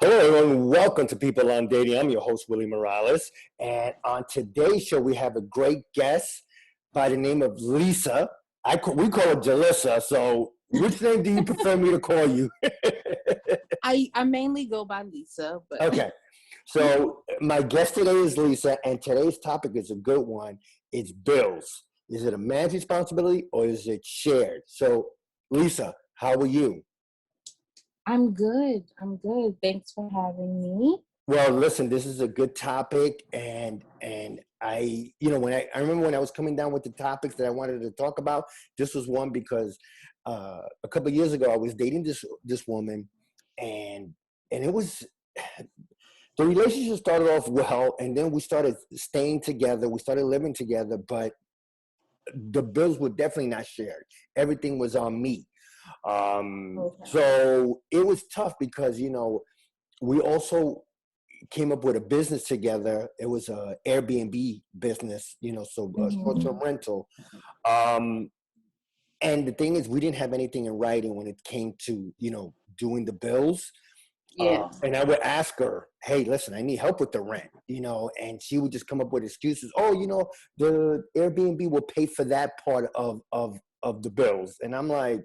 Hello, everyone. Welcome to People on Dating. I'm your host, Willie Morales. And on today's show, we have a great guest by the name of Lisa. We call her Jalissa. So which name do you prefer me to call you? I mainly go by Lisa. But Okay. So my guest today is Lisa, and today's topic is a good one. It's bills. Is it a man's responsibility or is it shared? So, Lisa, how are you? I'm good. Thanks for having me. Well, listen, this is a good topic, and I, when I remember when I was coming down with the topics that I wanted to talk about, this was one because a couple of years ago I was dating this woman, and it was the relationship started off well, and then we started staying together, we started living together, but the bills were definitely not shared. Everything was on me. So it was tough because we also came up with a business together. It was a Airbnb business, so short-term rental. And the thing is, we didn't have anything in writing when it came to, doing the bills. Yeah. And I would ask her, hey, listen, I need help with the rent, and she would just come up with excuses. Oh, the Airbnb will pay for that part of the bills. And I'm like,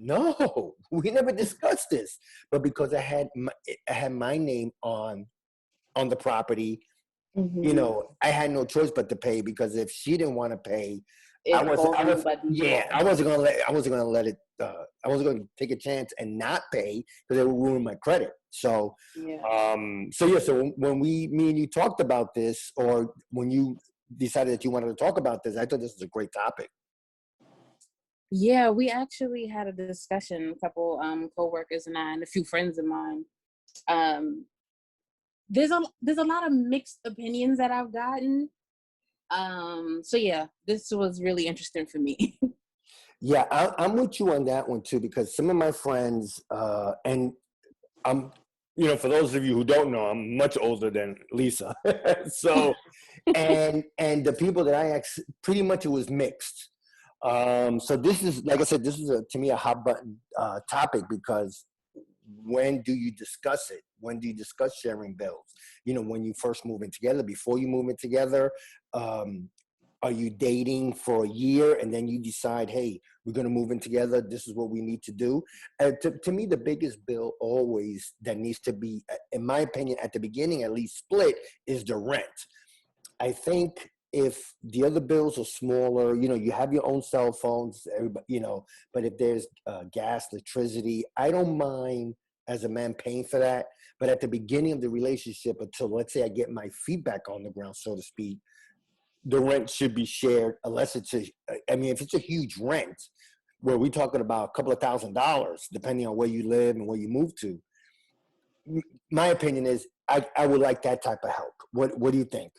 no, we never discussed this. But because I had my name on the property, I had no choice but to pay, because if she didn't want to pay, I wasn't gonna let it. I wasn't gonna take a chance and not pay, because it would ruin my credit. So, So when me and you talked about this, or when you decided that you wanted to talk about this, I thought this was a great topic. Yeah, we actually had a discussion, a couple coworkers and I, and a few friends of mine. There's a lot of mixed opinions that I've gotten. So yeah, this was really interesting for me. Yeah, I'm with you on that one too, because some of my friends, and I'm, for those of you who don't know, I'm much older than Lisa. So, and the people that I asked, pretty much it was mixed. So this is, like I said, this is to me a hot button topic, because when do you discuss it? When do you discuss sharing bills? When you first move in together, before you move in together, are you dating for a year and then you decide, hey, we're going to move in together, this is what we need to do? To me, the biggest bill always that needs to be, in my opinion, at the beginning at least split, is the rent. I think if the other bills are smaller, you have your own cell phones, everybody, but if there's gas, electricity, I don't mind as a man paying for that. But at the beginning of the relationship, until, let's say, I get my feet back on the ground, so to speak, the rent should be shared, unless if it's a huge rent, where we're talking about a couple of $1,000s, depending on where you live and where you move to. My opinion is, I would like that type of help. What do you think?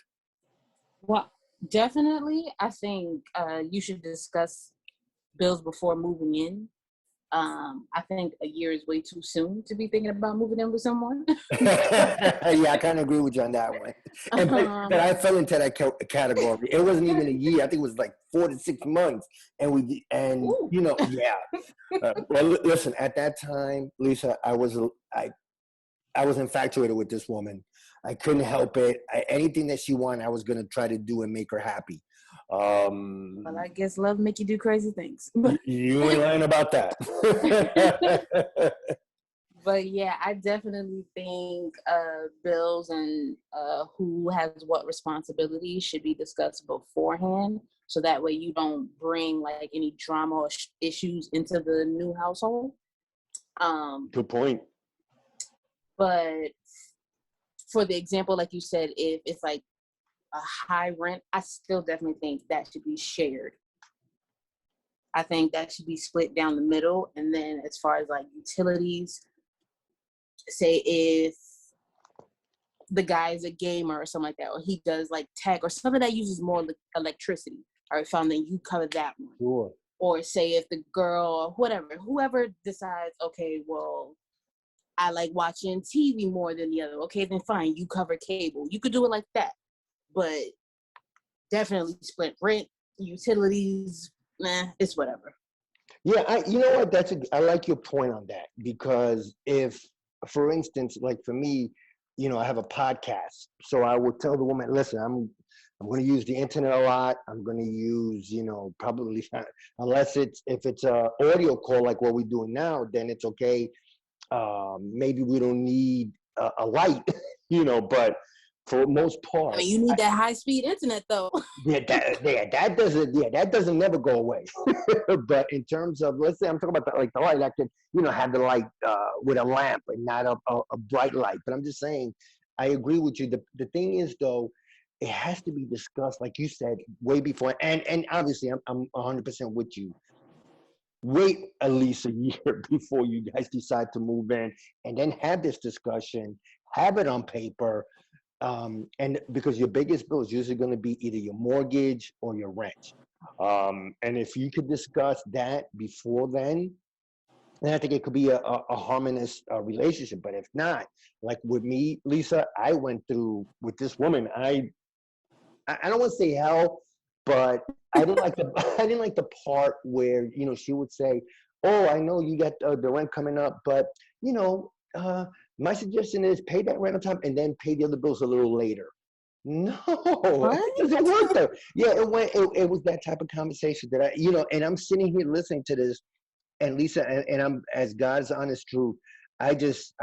Well, definitely, I think you should discuss bills before moving in. I think a year is way too soon to be thinking about moving in with someone. Yeah, I kind of agree with you on that one. But I fell into that category. It wasn't even a year. I think it was like 4 to 6 months. Yeah. Well, listen, at that time, Lisa, I was infatuated with this woman. I couldn't help it. Anything that she wanted, I was going to try to do and make her happy. Well, I guess love make you do crazy things. You ain't lying about that. But yeah, I definitely think bills and who has what responsibilities should be discussed beforehand, so that way you don't bring like any drama or issues into the new household. Good point. But for the example, like you said, if it's like a high rent, I still definitely think that should be shared. I think that should be split down the middle. And then as far as like utilities, say if the guy is a gamer or something like that, or he does like tech or something that uses more electricity, or something, you cover that one. Sure. Or say if the girl, whoever decides, okay, well, I like watching TV more than the other. Okay, then fine, you cover cable. You could do it like that. But definitely split rent, utilities, it's whatever. Yeah, you know what? I like your point on that, because if for instance, like for me, I have a podcast, so I would tell the woman, listen, I'm going to use the internet a lot. I'm going to use, probably unless if it's a audio call like what we're doing now, then it's okay. Maybe we don't need a light, but for the most I part, mean, you need that high speed internet though. that doesn't never go away. But in terms of, let's say I'm talking about like the light, I can, have the light with a lamp and not a bright light. But I'm just saying, I agree with you. The thing is though, it has to be discussed, like you said, way before. And obviously, I'm 100% with you. Wait at least a year before you guys decide to move in, and then have this discussion, have it on paper, and because your biggest bill is usually going to be either your mortgage or your rent. And if you could discuss that before then I think it could be a harmonious relationship. But if not, like with me, Lisa, I went through with this woman. I don't want to say hell, but I didn't like the I didn't like the part where she would say, "Oh, I know you got the rent coming up, but my suggestion is pay that rent on time and then pay the other bills a little later." No, What? it doesn't work though. Yeah, it went. It was that type of conversation that and I'm sitting here listening to this, and Lisa, and I'm, as God's honest truth, I just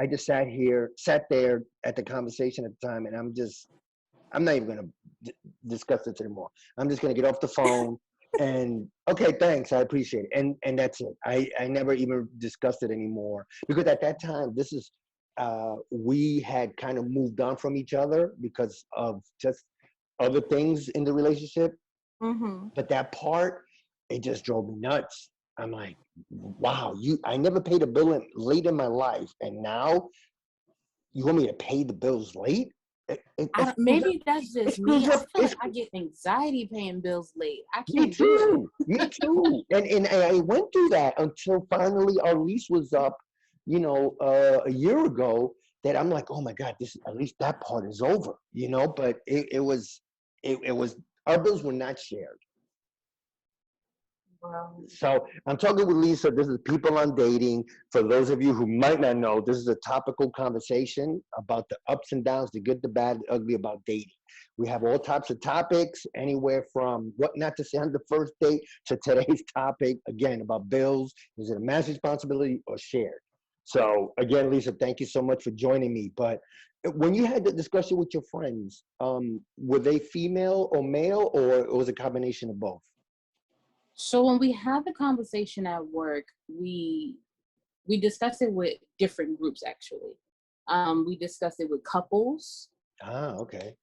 sat there at the conversation at the time, and I'm not even gonna discuss this anymore. I'm just gonna get off the phone and okay, thanks, I appreciate it, and that's it. I never even discussed it anymore because at that time, we had kind of moved on from each other because of just other things in the relationship. Mm-hmm. But that part, it just drove me nuts. I'm like, wow, I never paid a bill late in my life, and now you want me to pay the bills late? Maybe that's It just screws me. I up. feel like I get anxiety paying bills late. I Me can't do it. too. Me too. And I went through that until finally our lease was up, a year ago. That I'm like, oh my God, this at least that part is over, But it was our bills were not shared. Wow. So I'm talking with Lisa. This is People on Dating. For those of you who might not know, this is a topical conversation about the ups and downs, the good, the bad, the ugly about dating. We have all types of topics, anywhere from what not to say on the first date to today's topic, again, about bills. Is it a man's responsibility or shared? So again, Lisa, thank you so much for joining me. But when you had the discussion with your friends, were they female or male, or it was a combination of both? So when we had the conversation at work, we discussed it with different groups actually. We discussed it with couples. Ah, okay.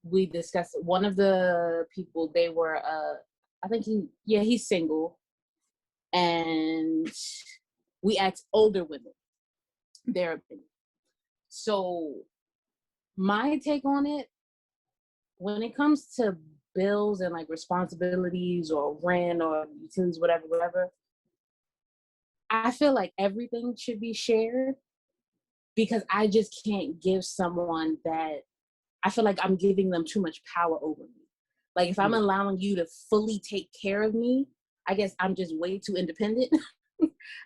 We discussed one of the people. They were, I think he's single, and we asked older women their opinion. So my take on it, when it comes to bills and like responsibilities or rent or utilities, whatever, I feel like everything should be shared because I just can't give someone that I feel like I'm giving them too much power over me. Like if I'm allowing you to fully take care of me, I guess I'm just way too independent.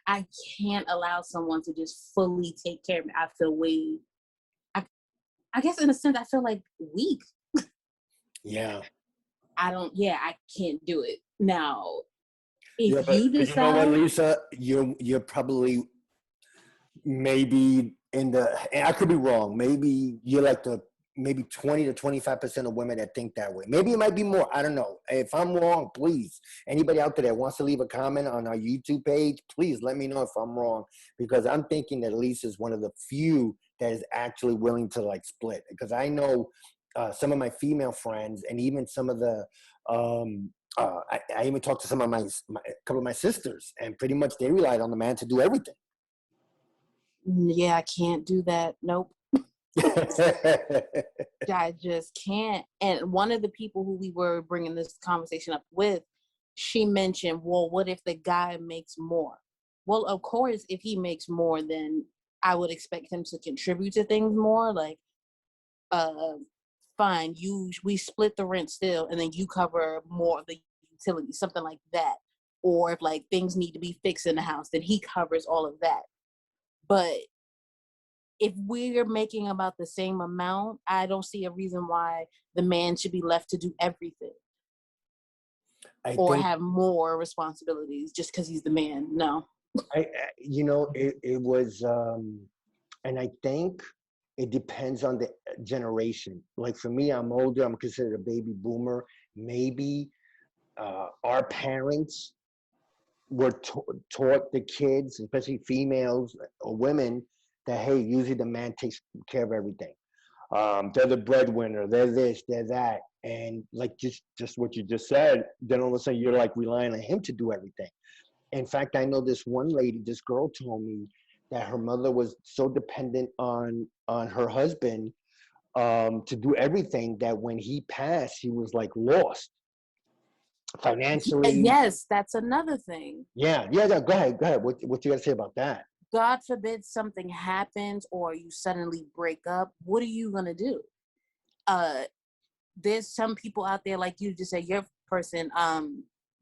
I can't allow someone to just fully take care of me. I feel I guess in a sense, I feel like weak. Yeah. I can't do it. Now, Yeah, if but you you know what, decide, Lisa, you're probably maybe in the. And I could be wrong. Maybe you're like the maybe 20 to 25% of women that think that way. Maybe it might be more. I don't know. If I'm wrong, please. Anybody out there that wants to leave a comment on our YouTube page, please let me know if I'm wrong, because I'm thinking that Lisa is one of the few that is actually willing to like split. Because I know some of my female friends and even some of the I even talked to some of my couple of my sisters, and pretty much they relied on the man to do everything. yeah, I can't do that. Nope. I just can't. And one of the people who we were bringing this conversation up with, she mentioned, well, what if the guy makes more? Well, of course, if he makes more, then I would expect him to contribute to things more. Like, fine, we split the rent still, and then you cover more of the utilities, something like that. Or if like things need to be fixed in the house, then he covers all of that. But if we're making about the same amount, I don't see a reason why the man should be left to do everything I or think have more responsibilities just because he's the man. No. it was, and I think it depends on the generation. Like for me, I'm older. I'm considered a baby boomer. Maybe our parents were taught the kids, especially females or women, that hey, usually the man takes care of everything. They're the breadwinner. They're this. They're that. And like just what you just said, then all of a sudden you're like relying on him to do everything. In fact, I know this one lady, this girl told me that her mother was so dependent on her husband to do everything that when he passed, she was like lost financially. Yes, that's another thing. Yeah, yeah, yeah. Go ahead, go ahead. What you got to say about that? God forbid something happens or you suddenly break up. What are you going to do? Uh, there's some people out there, like you just said, your person,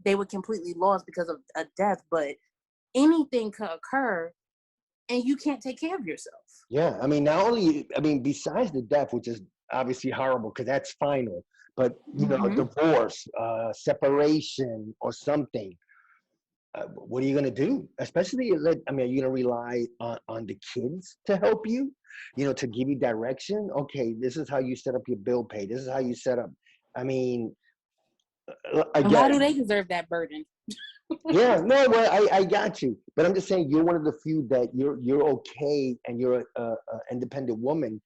they were completely lost because of a death, but anything could occur and you can't take care of yourself. Yeah, I mean, not only, I mean, besides the death, which is obviously horrible because that's final, but you know, a Mm-hmm. divorce, separation, or something. What are you going to do? Especially, I mean, are you going to rely on the kids to help you? You know, to give you direction. Okay, this is how you set up your bill pay. This is how you set up. I mean, I And why get do it. they deserve that burden? Yeah, no, well, I got you, but I'm just saying you're one of the few that you're okay and you're a independent woman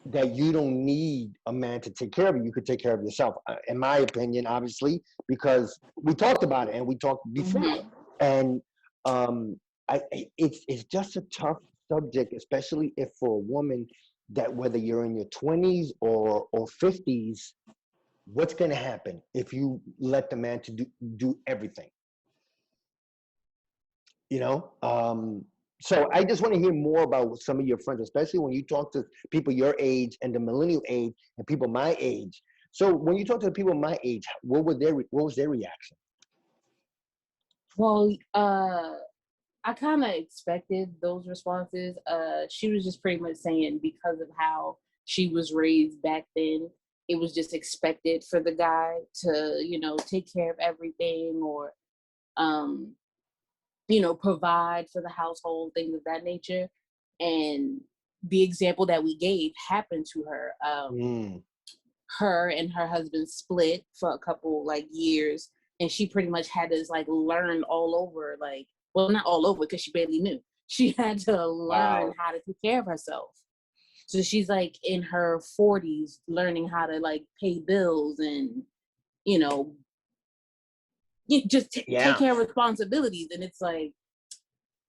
that you don't need a man to take care of you. You could take care of yourself, in my opinion, obviously, because we talked about it and we talked before. Mm-hmm. And it's just a tough subject, especially if for a woman that whether you're in your 20s or 50s, what's going to happen if you let the man to do everything? You know, so I just want to hear more about some of your friends, especially when you talk to people your age and the millennial age and people my age. So when you talk to the people my age, what was their reaction? Well, I kind of expected those responses. She was just pretty much saying because of how she was raised back then, it was just expected for the guy to, take care of everything or, um, provide for the household, things of that nature. And the example that we gave happened to her. Mm. Her and her husband split for a couple like years, and she pretty much had to like learn all over, like, well, not all over because she barely knew. She had to learn Wow. how to take care of herself. So she's like in her 40s learning how to like pay bills and you know you just take Yeah. care of responsibilities. And it's like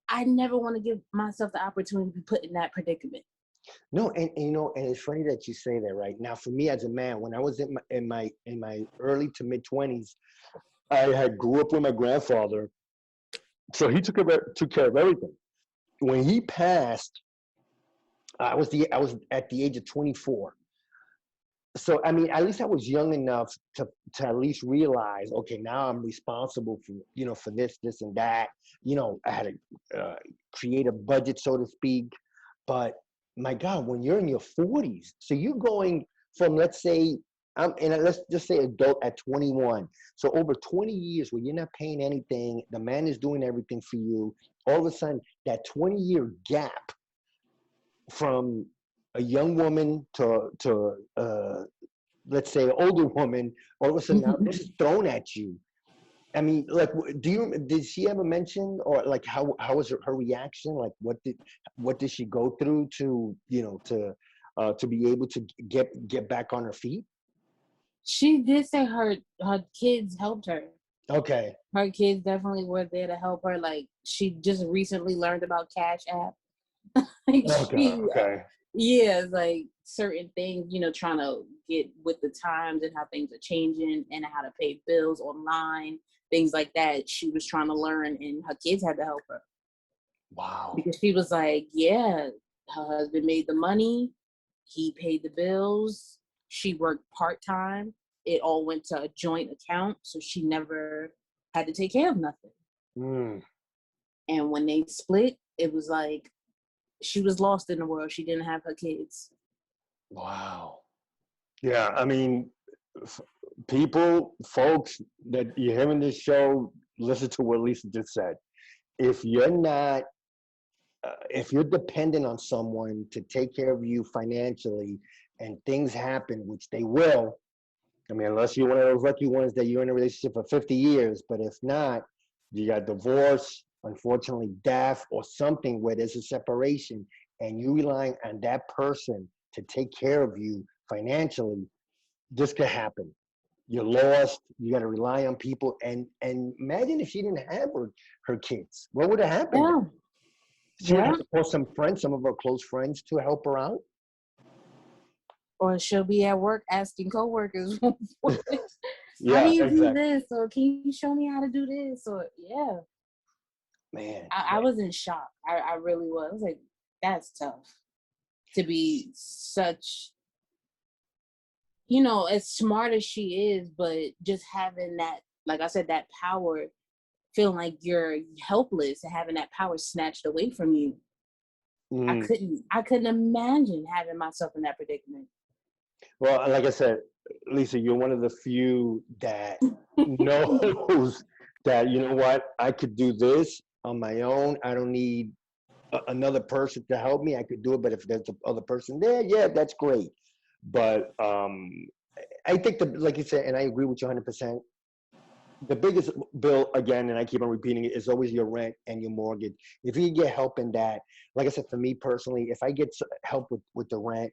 I never want to give myself the opportunity to be put in that predicament. No, and you know, and it's funny that you say that right now. For me as a man, when I was in my early to mid 20s, I had grew up with my grandfather, so he took care of everything. When he passed, I was at the age of 24. So I mean, at least I was young enough to at least realize, okay, now I'm responsible for for this and that. You know, I had to create a budget, so to speak. But my God, when you're in your 40s, so you're going from, let's say, let's just say adult at 21. So over 20 years where you're not paying anything, the man is doing everything for you. All of a sudden, that 20-year gap from a young woman to let's say an older woman, all of a sudden now this is thrown at you. I mean, like, did she ever mention, or like how was her reaction? Like, what did she go through to to be able to get back on her feet? She did say her kids helped her. Okay. Her kids definitely were there to help her. Like she just recently learned about Cash App. Like Okay. Okay. yeah, it's like certain things, trying to get with the times and how things are changing and how to pay bills online, things like that. She was trying to learn, and her kids had to help her Wow. because she was like, yeah, her husband made the money, he paid the bills, she worked part time. It all went to a joint account, so she never had to take care of nothing. Mm. And when they split, it was like she was lost in the world. She didn't have her kids. Wow. Yeah, I mean, folks that you hear in this show, listen to what Lisa just said. If you're not, if you're dependent on someone to take care of you financially, and things happen, which they will, I mean, unless you're one of those lucky ones that you're in a relationship for 50 years, but if not, you got divorce, unfortunately, death, or something where there's a separation, and you relying on that person to take care of you financially, this could happen. You're lost. You got to rely on people. And imagine if she didn't have her kids. What would have happened? Yeah. She would Yeah. have to call some friends, some of her close friends, to help her out. Or she'll be at work asking coworkers, how do Yeah, you do exactly. this? Or can you show me how to do this? Or yeah. Man, I was in shock. I really was. I was like, that's tough to be such, as smart as she is, but just having that, like I said, that power, feeling like you're helpless and having that power snatched away from you. mm. I couldn't imagine having myself in that predicament. Well, like I said, Lisa, you're one of the few that knows that, you know what, I could do this on my own. I don't need another person to help me. I could do it, but if there's the other person there, yeah, that's great. But I think like you said, and I agree with you 100%. The biggest bill, again, and I keep on repeating it, is always your rent and your mortgage. If you get help in that, like I said, for me personally, if I get help with the rent,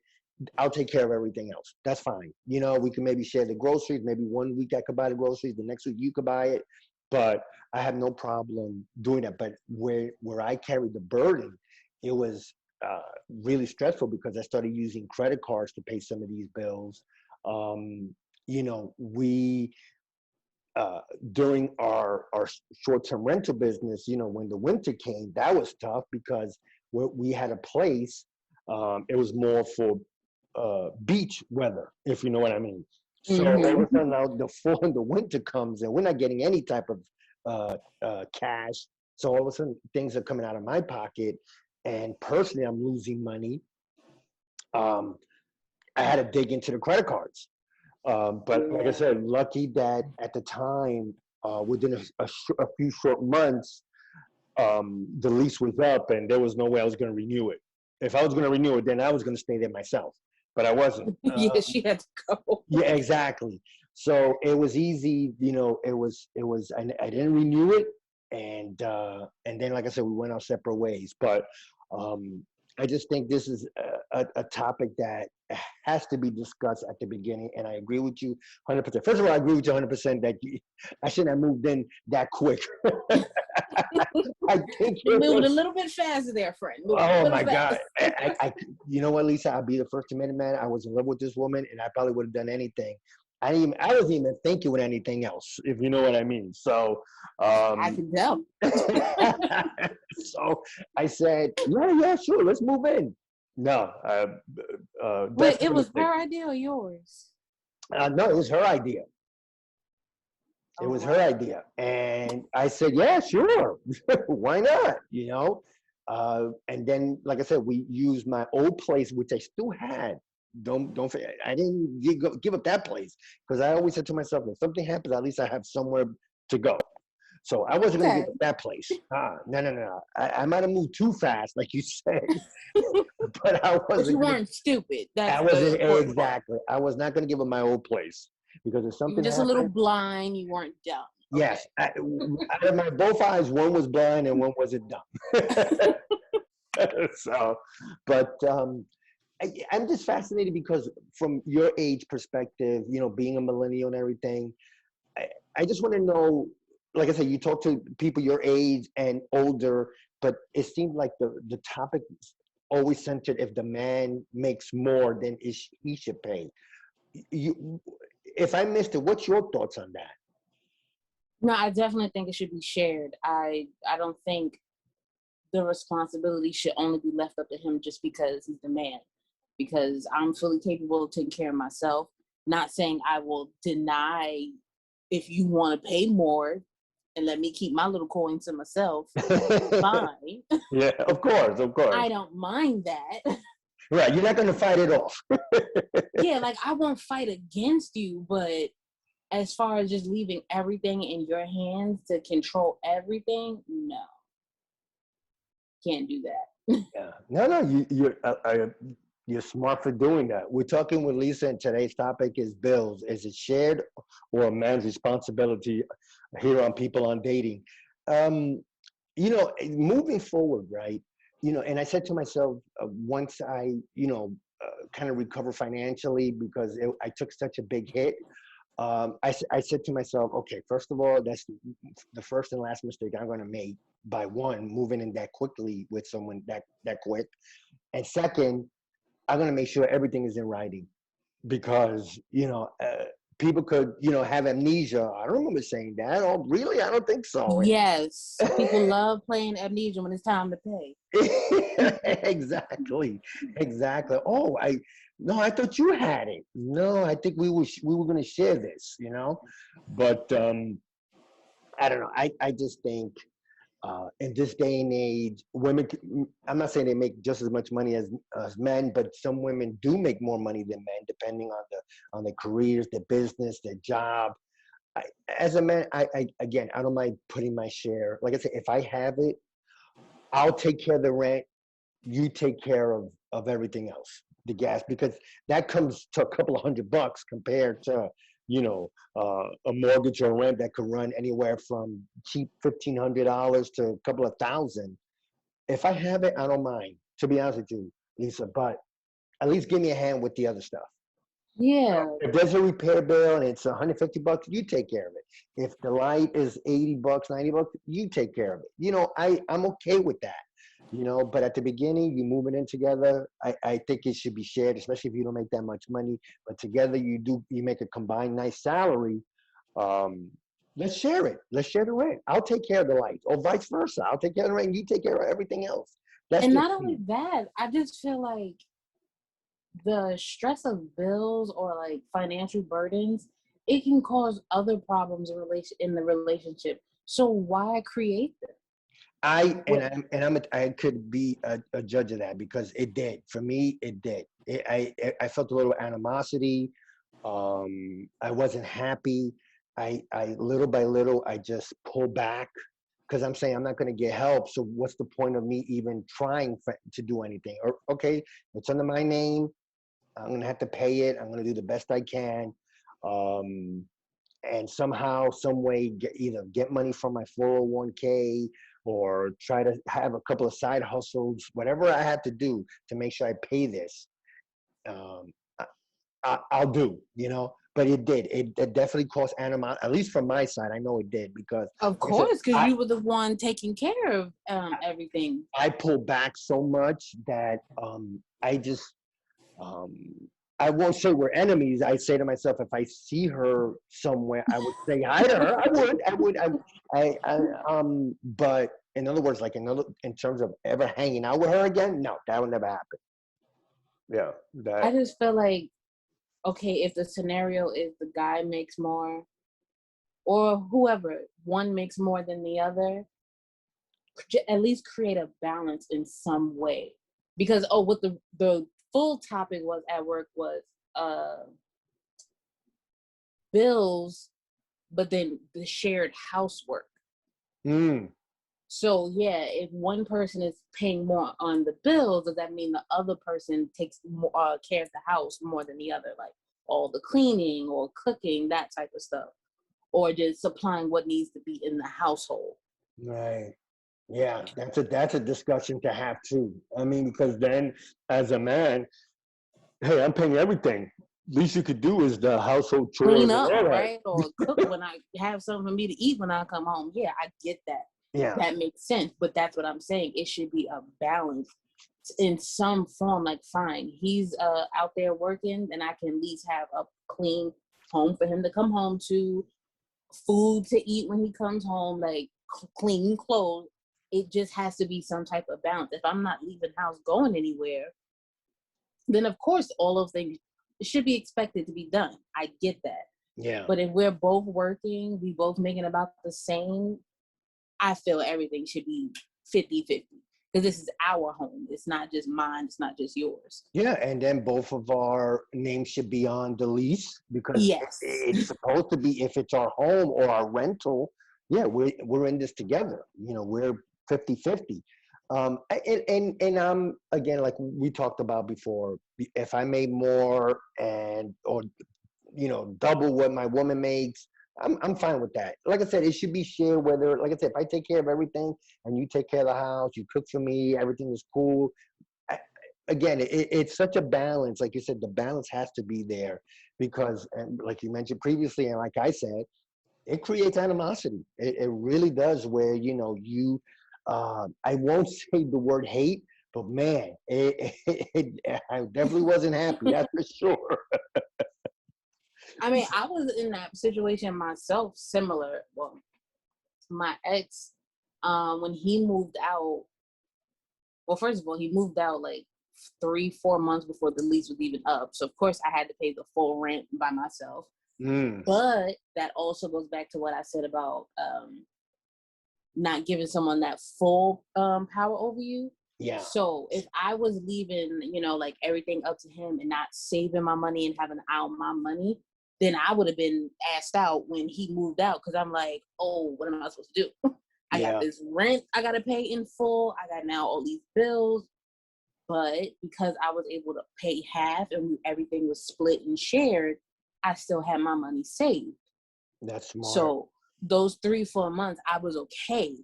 I'll take care of everything else. That's fine. We can maybe share the groceries. Maybe one week I could buy the groceries, the next week you could buy it. But I have no problem doing that. But where I carried the burden, it was really stressful because I started using credit cards to pay some of these bills. We during our short-term rental business, when the winter came, that was tough because we had a place. It was more for beach weather, if you know what I mean. So all of a sudden now the fall and the winter comes and we're not getting any type of cash. So all of a sudden things are coming out of my pocket, and personally I'm losing money. I had to dig into the credit cards. But like I said, lucky that at the time, within a few short months, the lease was up and there was no way I was going to renew it. If I was going to renew it, then I was going to stay there myself, but I wasn't. Yeah, she had to go. Yeah, exactly. So it was easy, I didn't renew it. And then, like I said, we went our separate ways. But I just think this is a topic that has to be discussed at the beginning. And I agree with you 100%. First of all, I agree with you 100% that I shouldn't have moved in that quick. I think you moved a little bit faster there, friend. Oh my God. You know what, Lisa? I'll be the first to admit it, man. I was in love with this woman and I probably would have done anything. I wasn't even thinking with anything else, if you know what I mean. So I can tell. So I said, yeah, sure, let's move in. No, wait, it was her idea or yours? No, it was her idea. It was her idea. And I said, yeah, sure. Why not? And then, like I said, we used my old place, which I still had. Don't forget, I didn't give up that place because I always said to myself, if something happens, at least I have somewhere to go. So I wasn't going to give up that place. No. I might have moved too fast, like you said, but I wasn't. But you weren't stupid. I wasn't exactly. I was not going to give up my old place because if something you were just happened, a little blind. You weren't dumb. Yes, out of my both eyes, one was blind and one wasn't dumb. So, but I'm just fascinated because from your age perspective, being a millennial and everything, I just want to know, like I said, you talk to people your age and older, but it seemed like the topic always centered if the man makes more than he should pay. If I missed it, what's your thoughts on that? No, I definitely think it should be shared. I don't think the responsibility should only be left up to him just because he's the man. Because I'm fully capable of taking care of myself. Not saying I will deny if you want to pay more, and let me keep my little coin to myself, fine. Yeah, of course, of course. I don't mind that. Right, you're not going to fight it off. Yeah, like I won't fight against you, but as far as just leaving everything in your hands to control everything, no, can't do that. Yeah. No, no, you're smart for doing that. We're talking with Lisa, and today's topic is bills. Is it shared or a man's responsibility here on People on Dating? Um, moving forward, right? And I said to myself, once I, kind of recover financially because I took such a big hit. I said to myself, okay, first of all, that's the first and last mistake I'm going to make by one, moving in that quickly with someone that quick. And second, I'm going to make sure everything is in writing because, people could, have amnesia. I don't remember saying that. Oh, really? I don't think so. Yes, people love playing amnesia when it's time to pay. Exactly, exactly. Oh, no, I thought you had it. No, I think we were going to share this, but I don't know. I just think in this day and age, women. I'm not saying they make just as much money as men, but some women do make more money than men, depending on their careers, their business, their job. As a man, again, I don't mind putting my share. Like I said, if I have it, I'll take care of the rent. You take care of everything else, the gas, because that comes to a couple of $100 compared to a mortgage or rent that could run anywhere from cheap $1,500 to a couple of thousand. If I have it, I don't mind, to be honest with you, Lisa, but at least give me a hand with the other stuff. Yeah. If there's a repair bill and it's $150, you take care of it. If the light is $80, $90, you take care of it. I'm okay with that. But at the beginning, you moving in together. I think it should be shared, especially if you don't make that much money. But together, you make a combined nice salary. Um, let's share it. Let's share the rent. I'll take care of the lights, or vice versa. I'll take care of the rent, and you take care of everything else. That's And just not only that, I just feel like the stress of bills or like financial burdens, it can cause other problems in the relationship. So why create them? I could be a judge of that because it did for me. It did. I felt a little animosity. I wasn't happy. I little by little I just pull back because I'm saying I'm not going to get help. So what's the point of me even trying to do anything? Or okay, it's under my name. I'm going to have to pay it. I'm going to do the best I can. Um, and somehow, some way, either get money from my 401k or try to have a couple of side hustles, whatever I have to do to make sure I pay this. Um, I'll do, But it did. It definitely caused animosity, at least from my side. I know it did because, Of like I said, course, because you were the one taking care of everything. I pulled back so much that I just um, I won't say we're enemies. I say to myself, if I see her somewhere, I would say hi to her. But in other words, in terms of ever hanging out with her again, no, that would never happen. Yeah, I that. just feel like, okay, if the scenario is the guy makes more or whoever, one makes more than the other, at least create a balance in some way. Because, what the full topic was at work was bills, but then the shared housework. Mm, So yeah, if one person is paying more on the bills, does that mean the other person takes more care of the house more than the other, like all the cleaning or cooking, that type of stuff, or just supplying what needs to be in the household? right. Yeah, that's a discussion to have too. I mean, because then as a man, hey, I'm paying everything. Least you could do is the household Clean chores and up, all that. right? Or cook when I have something for me to eat when I come home. Yeah, I get that. Yeah. That makes sense. But that's what I'm saying. It should be a balance in some form. Like, fine, he's out there working, then I can at least have a clean home for him to come home to, food to eat when he comes home, like clean clothes. It just has to be some type of balance. If I'm not leaving the house going anywhere, then of course all of things should be expected to be done. I get that. Yeah. But if we're both working, we both making about the same, I feel everything should be 50-50. Because this is our home. It's not just mine. It's not just yours. Yeah, and then both of our names should be on the lease because Yes. it's supposed to be, if it's our home or our rental, yeah, we're in this together. You know, we're 50-50. And I'm, again, like we talked about before, if I made more and or double what my woman makes, I'm fine with that. Like I said, it should be shared. Whether, like I said, if I take care of everything and you take care of the house, you cook for me, everything is cool. I, Again, it's such a balance. Like you said, the balance has to be there because, and like you mentioned previously, and like I said, it creates animosity. It really does. Where I won't say the word hate, but man, I definitely wasn't happy. That's for sure. I mean, I was in that situation myself, similar. Well, my ex, when he moved out, well, first of all, he moved out like 3-4 months before the lease was even up. So of course I had to pay the full rent by myself. Mm, But that also goes back to what I said about not giving someone that full power over you. yeah, So if I was leaving, like everything up to him and not saving my money and having out my money, then I would have been asked out when he moved out because I'm like, oh, what am I supposed to do? I got yeah, this rent I got to pay in full. I got now all these bills. But because I was able to pay half and everything was split and shared, I still had my money saved. that's smart. So those 3-4 months, I was okay,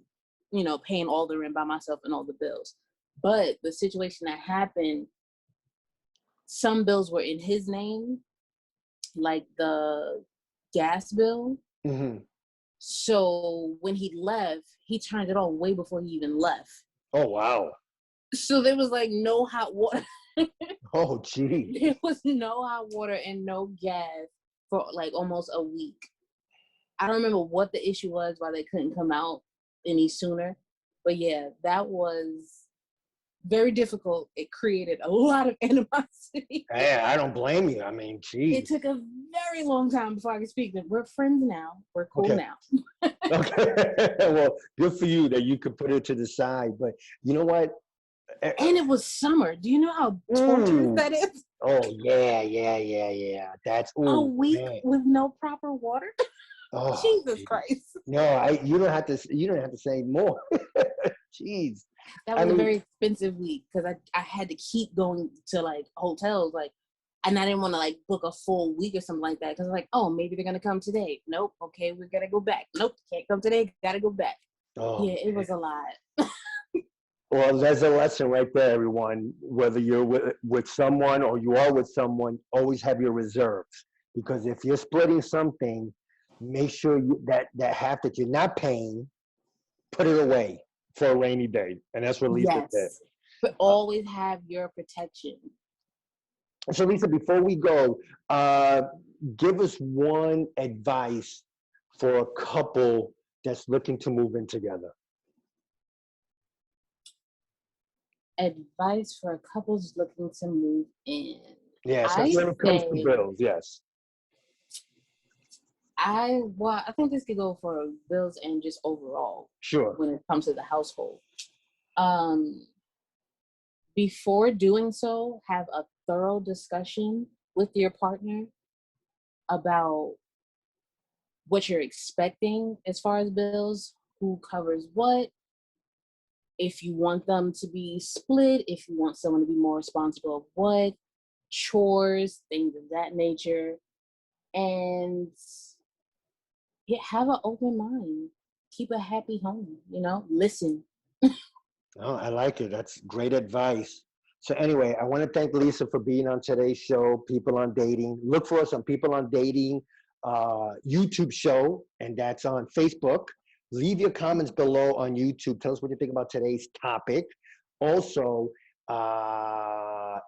paying all the rent by myself and all the bills. But the situation that happened, some bills were in his name, like the gas bill. Hmm. So when he left, he turned it on way before he even left. Oh wow. So there was like no hot water. Oh gee. There was no hot water and no gas for like almost a week. I don't remember what the issue was why they couldn't come out any sooner. But yeah, that was very difficult. It created a lot of animosity. Hey, I don't blame you. I mean, It geez. took a very long time before I could speak. We're friends now. We're cool Okay. now. Okay. Well, good for you that you could put it to the side. But you know what? And it was summer. Do you know how torturous Mm. that is? Oh yeah, yeah, yeah, yeah. That's A ooh week man. with no proper water? Oh, Jesus geez. Christ. No, you don't have to. You don't have to say more. Jeez. That I was a mean, very expensive week because I had to keep going to like hotels, like, and I didn't want to like book a full week or something like that because like, oh, maybe they're gonna come today. Nope. Okay, we gotta go back. Nope, can't come today. Gotta go back. oh Yeah, it man. was a lot. Well, there's a lesson right there, everyone. Whether you're with someone or you are with someone, always have your reserves. Because if you're splitting something, make sure that half that you're not paying, put it away for a rainy day. And that's what Lisa said. Yes, but always have your protection. So, Lisa, before we go, uh, give us one advice for a couple that's looking to move in together. Advice for couples looking to move in. Yeah, I especially when it comes to say bills. Yes. I think this could go for bills and just overall Sure. when it comes to the household. Um, Before doing so, have a thorough discussion with your partner about what you're expecting as far as bills, who covers what, if you want them to be split, if you want someone to be more responsible of what, chores, things of that nature. And yeah, have an open mind. Keep a happy home, listen. Oh, I like it. That's great advice. So anyway, I want to thank Lisa for being on today's show, People on Dating. Look for us on People on Dating YouTube show, and that's on Facebook. Leave your comments below on YouTube. Tell us what you think about today's topic. Also,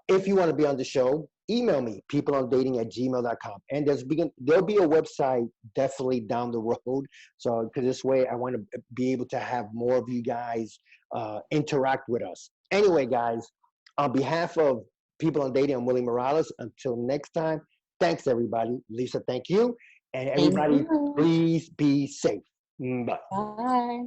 if you want to be on the show, email me, peopleondating@gmail.com. And there'll be a website definitely down the road. So, because this way I want to be able to have more of you guys interact with us. Anyway, guys, on behalf of People on Dating, I'm Willie Morales. Until next time, thanks everybody. Lisa, thank you. And Thank everybody, you. please be safe. Bye. Bye.